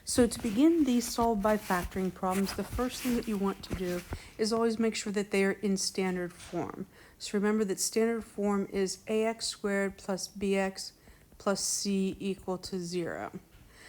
So to begin these solve by factoring problems, the first thing that you want to do is always make sure that they are in standard form. So remember that standard form is ax squared plus bx plus c equal to 0.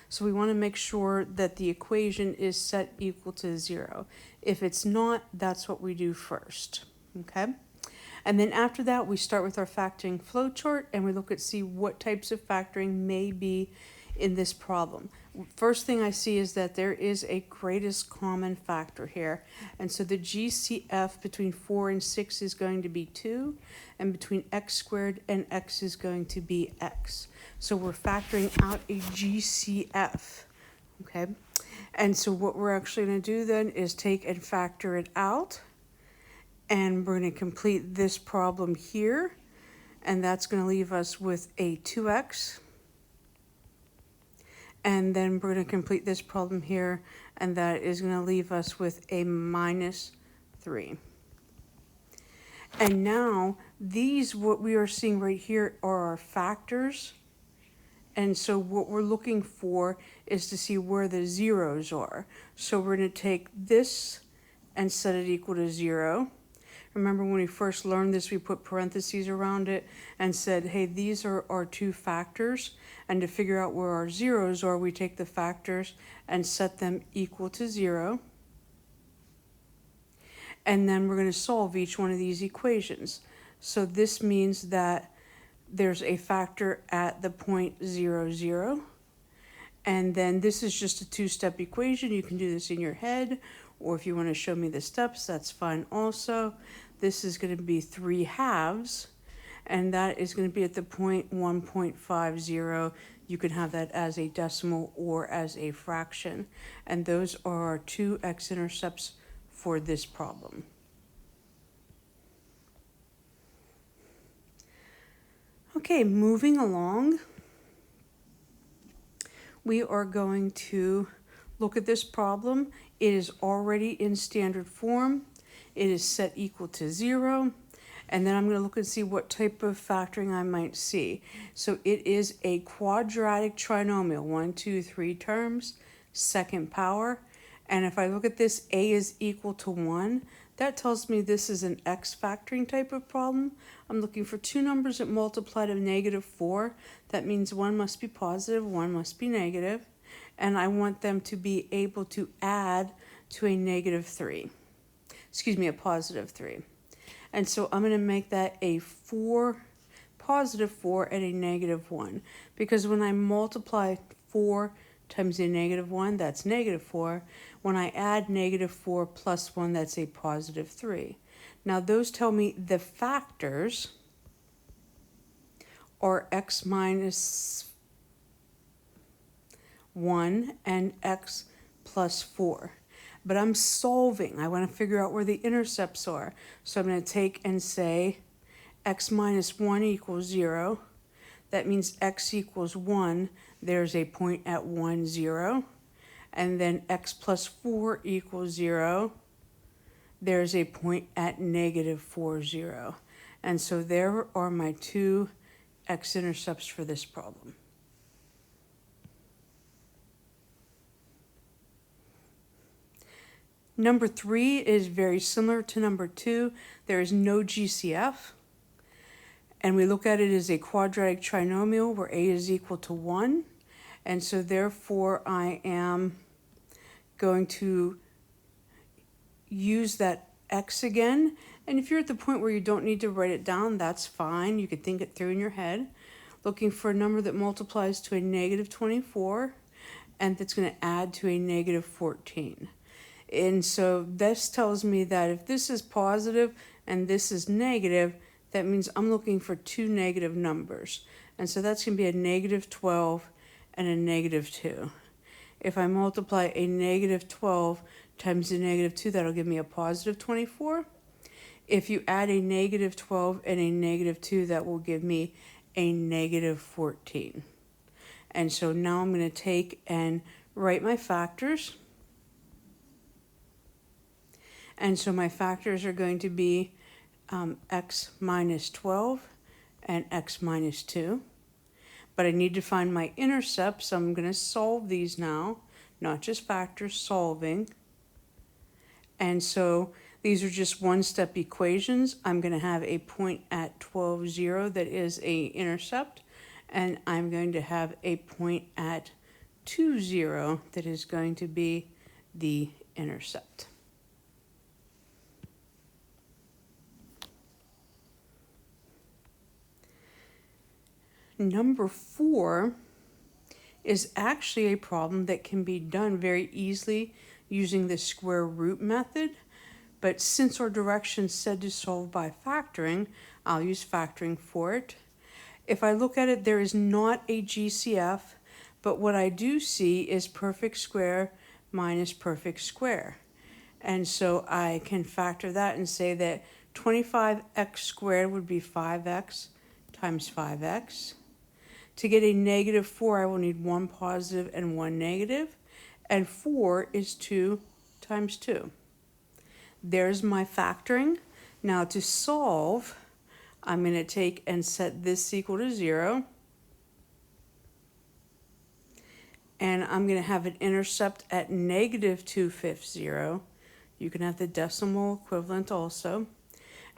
So we want to make sure that the equation is set equal to 0. If it's not, that's what we do first. Okay? And then after that, we start with our factoring flowchart and we look at see what types of factoring may be in this problem. First thing I see is that there is a greatest common factor here. And so the GCF between 4 and 6 is going to be 2, and between x squared and x is going to be x. So we're factoring out a GCF, okay? And so what we're actually going to do then is take and factor it out. And we're going to complete this problem here. And that's going to leave us with a 2x. And then we're going to complete this problem here, and that is going to leave us with a minus 3. And now, these, what we are seeing right here, are our factors. And so what we're looking for is to see where the zeros are. So we're going to take this and set it equal to 0. Remember when we first learned this, we put parentheses around it and said, hey, these are our two factors. And to figure out where our zeros are, we take the factors and set them equal to 0. And then we're going to solve each one of these equations. So this means that there's a factor at the point 0, 0. And then this is just a two-step equation. You can do this in your head, or if you want to show me the steps, that's fine also. This is going to be 3 halves, and that is going to be at the point 1.50. You can have that as a decimal or as a fraction. And those are our two x-intercepts for this problem. Okay, moving along. We are going to look at this problem. It is already in standard form. It is set equal to 0. And then I'm going to look and see what type of factoring I might see. So it is a quadratic trinomial, 1, 2, 3 terms, second power. And if I look at this, a is equal to 1. That tells me this is an x factoring type of problem. I'm looking for two numbers that multiply to -4. That means one must be positive, one must be negative. And I want them to be able to add to a -3. Excuse me, a +3. And so I'm going to make that a 4, +4, and a -1. Because when I multiply 4 times a -1, that's -4. When I add -4 plus 1, that's a +3. Now those tell me the factors are x minus 1 and x plus 4. But I'm solving. I want to figure out where the intercepts are. So I'm going to take and say x minus 1 equals 0. That means x equals 1. There's a point at 1, 0. And then x plus 4 equals 0. There's a point at -4, 0. And so there are my two x-intercepts for this problem. Number 3 is very similar to number 2. There is no GCF. And we look at it as a quadratic trinomial where a is equal to 1. And so therefore I am going to use that x again. And if you're at the point where you don't need to write it down, that's fine. You can think it through in your head. Looking for a number that multiplies to a -24 and that's going to add to a -14. And so this tells me that if this is positive and this is negative, that means I'm looking for two negative numbers. And so that's going to be a -12 and a -2. If I multiply a -12 times a -2, that'll give me a +24. If you add a -12 and a -2, that will give me a -14. And so now I'm going to take and write my factors. And so my factors are going to be x minus 12 and x minus 2. But I need to find my intercepts, so I'm going to solve these now. not just factors, solving. And so these are just one-step equations. I'm going to have a point at 12, 0 that is a intercept, and I'm going to have a point at 2, 0 that is going to be the intercept. Number 4 is actually a problem that can be done very easily using the square root method. But since our direction said to solve by factoring, I'll use factoring for it. If I look at it, there is not a GCF, but what I do see is perfect square minus perfect square. And so I can factor that and say that 25x squared would be 5x times 5x. To get a negative 4, I will need one positive and one negative, and 4 is 2 times 2. There's my factoring. Now to solve, I'm going to take and set this equal to 0. And I'm going to have an intercept at negative 2/5, 0. You can have the decimal equivalent also.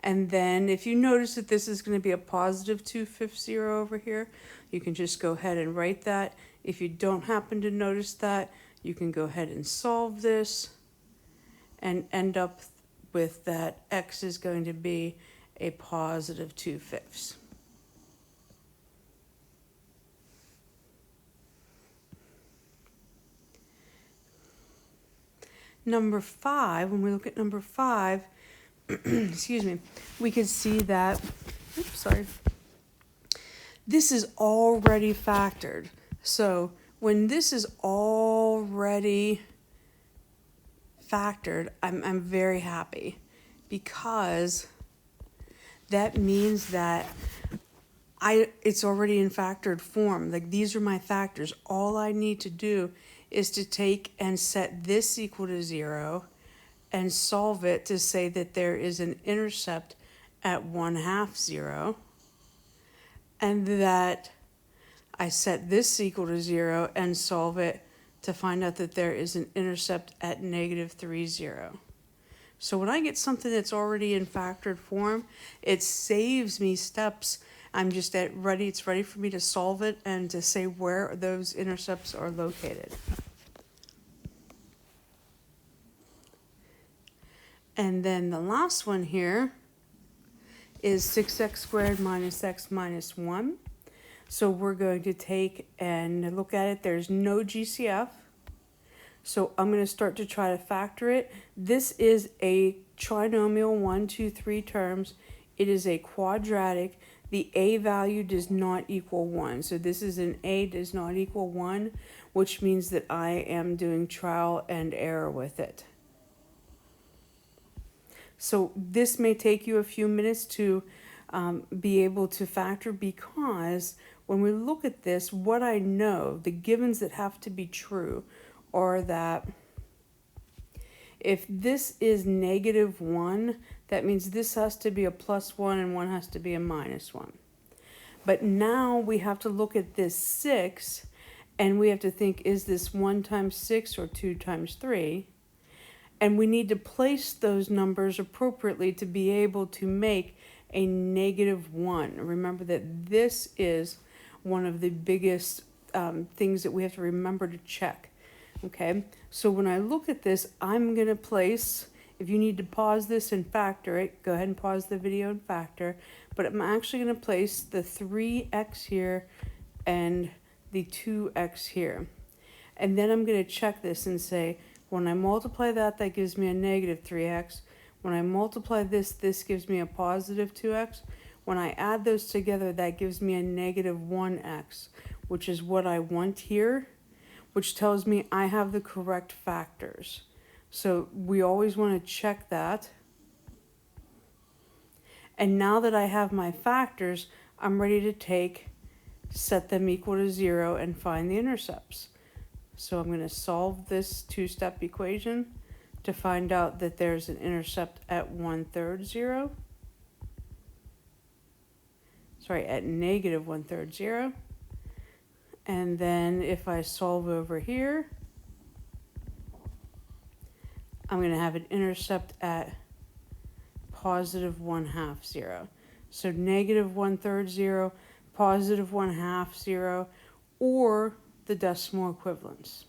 And then if you notice that this is going to be a positive 2/5, 0 over here, you can just go ahead and write that. If you don't happen to notice that, you can go ahead and solve this and end up with that x is going to be a positive 2/5. Number 5, when we look at number 5, excuse me, we can see that, this is already factored. So when this is already factored, I'm very happy, because that means that it's already in factored form. Like, these are my factors. All I need to do is to take and set this equal to 0 and solve it to say that there is an intercept at 1/2, 0, and that I set this equal to 0 and solve it to find out that there is an intercept at negative 3, 0. So when I get something that's already in factored form, it saves me steps. I'm just it's ready for me to solve it and to say where those intercepts are located. And then the last one here is 6x squared minus x minus 1. So we're going to take and look at it. There's no GCF. So I'm going to start to try to factor it. This is a trinomial, 1, 2, 3 terms. It is a quadratic. The a value does not equal 1. So this is an a does not equal 1, which means that I am doing trial and error with it. So this may take you a few minutes to be able to factor, because when we look at this, what I know, the givens that have to be true are that if this is negative 1, that means this has to be a plus 1 and 1 has to be a minus 1. But now we have to look at this 6 and we have to think, is this 1 times 6 or 2 times 3? And we need to place those numbers appropriately to be able to make a negative 1. Remember that this is one of the biggest things that we have to remember to check. Okay, so when I look at this, I'm going to place, if you need to pause this and factor it, go ahead and pause the video and factor. But I'm actually going to place the 3x here and the 2x here. And then I'm going to check this and say, when I multiply that, that gives me a negative 3x. When I multiply this, this gives me a positive 2x. When I add those together, that gives me a negative 1x, which is what I want here, which tells me I have the correct factors. So we always want to check that. And now that I have my factors, I'm ready to set them equal to 0 and find the intercepts. So I'm going to solve this two-step equation to find out that there's an intercept at 1/3, 0. Sorry, at negative 1/3, 0. And then if I solve over here, I'm going to have an intercept at positive 1/2 0. So negative 1/3 0, positive 1/2 0, or the decimal equivalents.